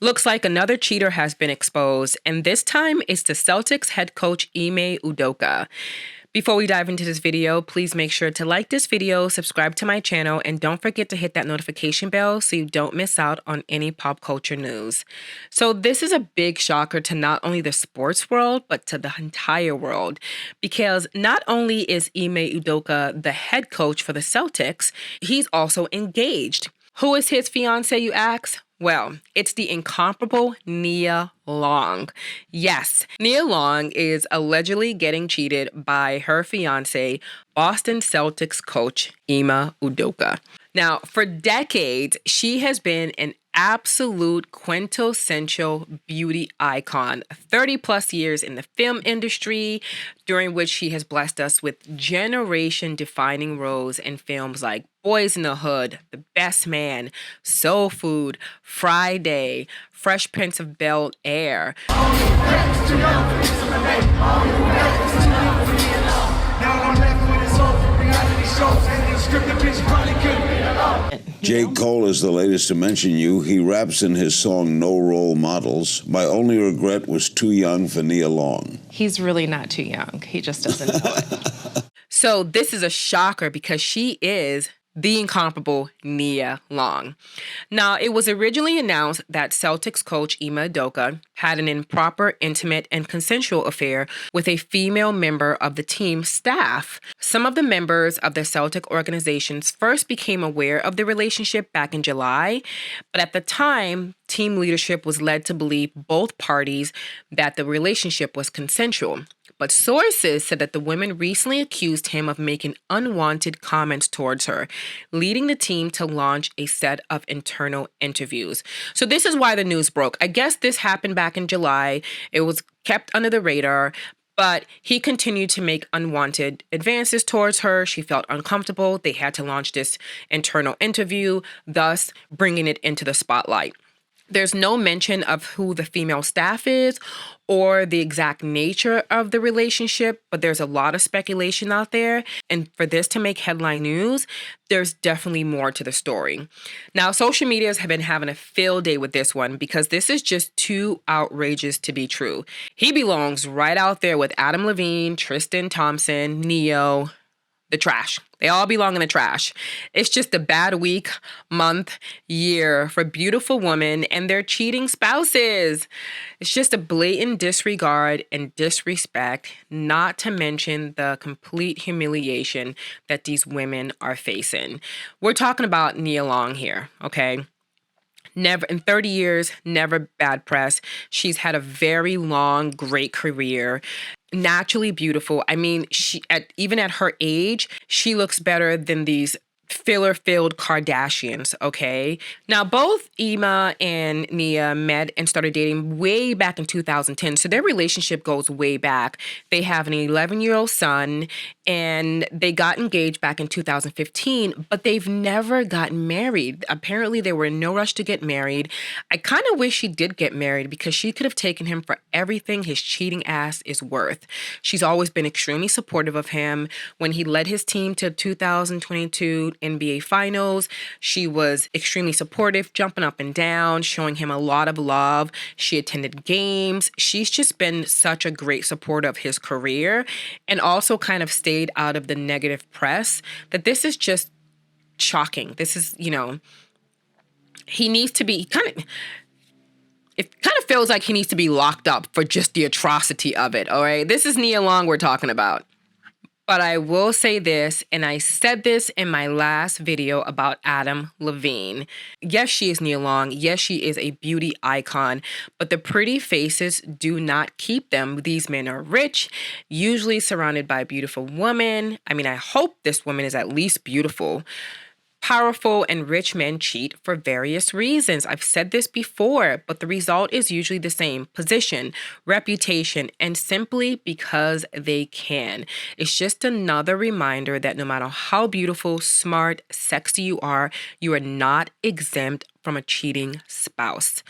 Looks like another cheater has been exposed, and this time it's the Celtics head coach Ime Udoka. Before we dive into this video, please make sure to like this video, subscribe to my channel, and don't forget to hit that notification bell so you don't miss out on any pop culture news. So this is a big shocker to not only the sports world, but to the entire world, because not only is Ime Udoka the head coach for the Celtics, he's also engaged. Who is his fiance, you ask? Well, it's the incomparable Nia Long. Yes, Nia Long is allegedly getting cheated by her fiance, Boston Celtics coach Ime Udoka. Now, for decades, she has been an absolute quintessential beauty icon, 30 plus years in the film industry, during which she has blessed us with generation-defining roles in films like Boys in the Hood, The Best Man, Soul Food, Friday, Fresh Prince of Bel-Air. J. Cole is the latest to mention you. He raps in his song No Role Models. My only regret was too young for Nia Long. He's really not too young. He just doesn't know it. So this is a shocker because she is the incomparable Nia Long. Now, it was originally announced that Celtics coach Ime Udoka had an improper, intimate, and consensual affair with a female member of the team's staff. Some of the members of the Celtic organizations first became aware of the relationship back in July, but at the time, team leadership was led to believe both parties that the relationship was consensual. But sources said that the women recently accused him of making unwanted comments towards her, leading the team to launch a set of internal interviews. So this is why the news broke. I guess this happened back in July. It was kept under the radar, but he continued to make unwanted advances towards her. She felt uncomfortable. They had to launch this internal interview, thus bringing it into the spotlight. There's no mention of who the female staff is or the exact nature of the relationship, but there's a lot of speculation out there. And for this to make headline news, there's definitely more to the story. Now, social medias have been having a field day with this one because this is just too outrageous to be true. He belongs right out there with Adam Levine, Tristan Thompson, Neo, the trash. They all belong in the trash. It's just a bad week, month, year for beautiful women and their cheating spouses. It's just a blatant disregard and disrespect, not to mention the complete humiliation that these women are facing. We're talking about Nia Long here, okay? Never in 30 years, never bad press. She's had a very long, great career. Naturally beautiful. I mean, even at her age, she looks better than these filler-filled Kardashians, okay? Now, both Ime and Nia met and started dating way back in 2010, so their relationship goes way back. They have an 11-year-old son, and they got engaged back in 2015, but they've never gotten married. Apparently, they were in no rush to get married. I kind of wish she did get married because she could have taken him for everything his cheating ass is worth. She's always been extremely supportive of him. When he led his team to 2022 NBA Finals, she was extremely supportive, jumping up and down, showing him a lot of love. She attended games. She's just been such a great supporter of his career and also kind of stayed out of the negative press that this is just shocking. This is, he needs to be it kind of feels like he needs to be locked up for just the atrocity of it, all right? This is Nia Long we're talking about. But I will say this, and I said this in my last video about Adam Levine. Yes, she is Nia Long. Yes, she is a beauty icon, but the pretty faces do not keep them. These men are rich, usually surrounded by beautiful women. I mean, I hope this woman is at least beautiful. Powerful and rich men cheat for various reasons. I've said this before, but the result is usually the same: position, reputation, and simply because they can. It's just another reminder that no matter how beautiful, smart, sexy you are not exempt from a cheating spouse.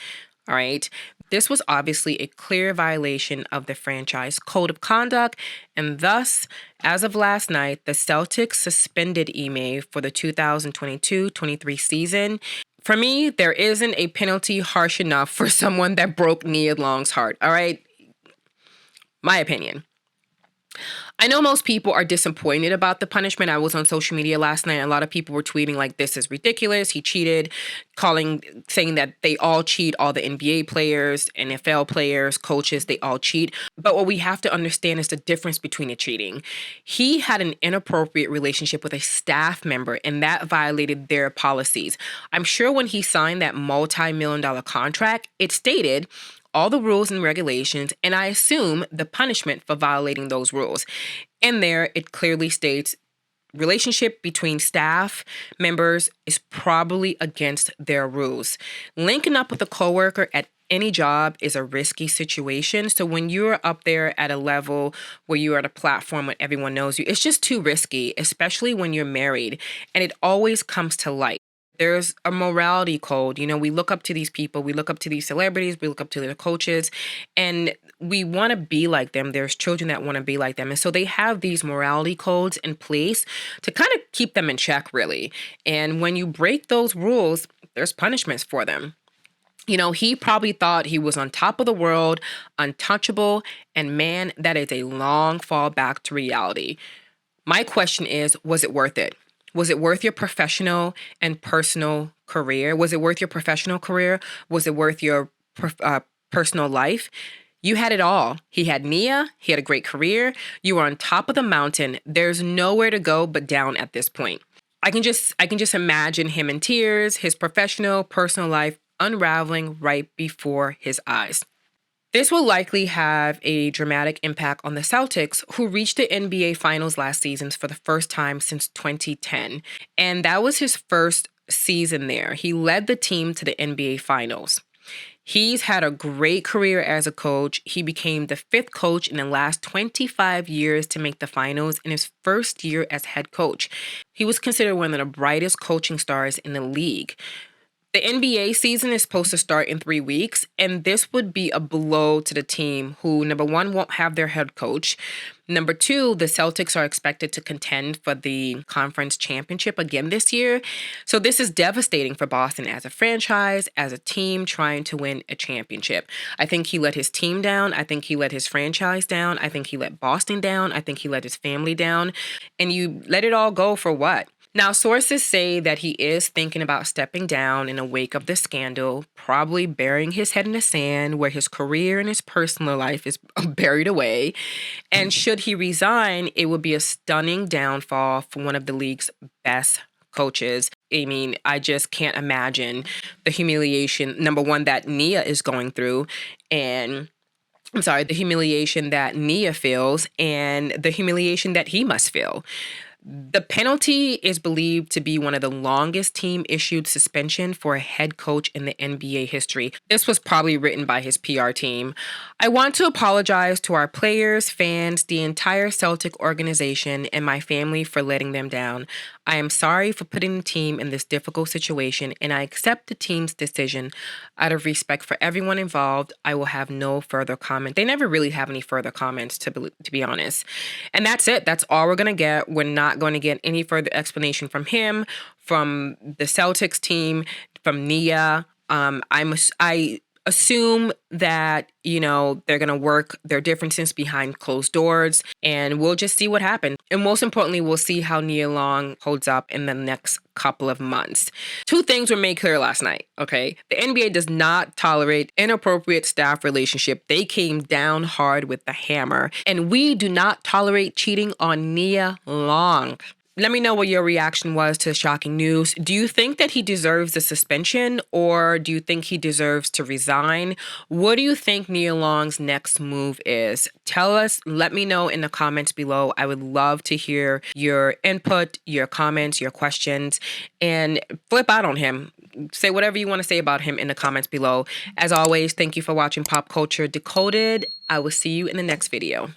All right. This was obviously a clear violation of the franchise code of conduct, and thus, as of last night, the Celtics suspended Ime for the 2022-23 season For me, there isn't a penalty harsh enough for someone that broke Nia Long's heart. All right? My opinion. I know most people are disappointed about the punishment. I was on social media last night. And a lot of people were tweeting like, this is ridiculous. He cheated, saying that they all cheat, all the NBA players, NFL players, coaches, they all cheat. But what we have to understand is the difference between the cheating. He had an inappropriate relationship with a staff member, and that violated their policies. I'm sure when he signed that multi-million-dollar contract, it stated all the rules and regulations, and I assume the punishment for violating those rules. In there, it clearly states relationship between staff members is probably against their rules. Linking up with a coworker at any job is a risky situation. So when you're up there at a level where you're at a platform where everyone knows you, it's just too risky, especially when you're married, and it always comes to light. There's a morality code. You know, we look up to these people, we look up to these celebrities, we look up to their coaches, and we want to be like them. There's children that want to be like them. And so they have these morality codes in place to kind of keep them in check, really. And when you break those rules, there's punishments for them. You know, he probably thought he was on top of the world, untouchable, and man, that is a long fall back to reality. My question is, was it worth it? Was it worth your professional and personal career? Was it worth your professional career? Was it worth your personal life? You had it all. He had Nia. He had a great career. You were on top of the mountain. There's nowhere to go but down at this point. I can just imagine him in tears, his professional, personal life unraveling right before his eyes. This will likely have a dramatic impact on the Celtics, who reached the NBA Finals last season for the first time since 2010. And that was his first season there. He led the team to the NBA Finals. He's had a great career as a coach. He became the 5th coach in the last 25 years to make the finals in his first year as head coach. He was considered one of the brightest coaching stars in the league. The NBA season is supposed to start in 3 weeks, and this would be a blow to the team who, number one, won't have their head coach. Number two, the Celtics are expected to contend for the conference championship again this year. So this is devastating for Boston as a franchise, as a team trying to win a championship. I think he let his team down. I think he let his franchise down. I think he let Boston down. I think he let his family down. And you let it all go for what? Now, sources say that he is thinking about stepping down in the wake of the scandal, probably burying his head in the sand where his career and his personal life is buried away. And should he resign, it would be a stunning downfall for one of the league's best coaches. I mean, I just can't imagine the humiliation, number one, that Nia is going through, and the humiliation that Nia feels and the humiliation that he must feel. The penalty is believed to be one of the longest team-issued suspension for a head coach in the NBA history. This was probably written by his PR team. I want to apologize to our players, fans, the entire Celtic organization, and my family for letting them down. I am sorry for putting the team in this difficult situation, and I accept the team's decision. Out of respect for everyone involved, I will have no further comment. They never really have any further comments, to be honest. And that's it. That's all we're going to get. We're not going to get any further explanation from him, from the Celtics team, from Nia. I assume that, you know, they're going to work their differences behind closed doors, and we'll just see what happens. And most importantly, we'll see how Nia Long holds up in the next couple of months. 2 things were made clear last night, okay? The NBA does not tolerate inappropriate staff relationship. They came down hard with the hammer, and we do not tolerate cheating on Nia Long. Let me know what your reaction was to the shocking news. Do you think that he deserves a suspension, or do you think he deserves to resign? What do you think Nia Long's next move is? Tell us, let me know in the comments below. I would love to hear your input, your comments, your questions, and flip out on him. Say whatever you want to say about him in the comments below. As always, thank you for watching Pop Culture Decoded. I will see you in the next video.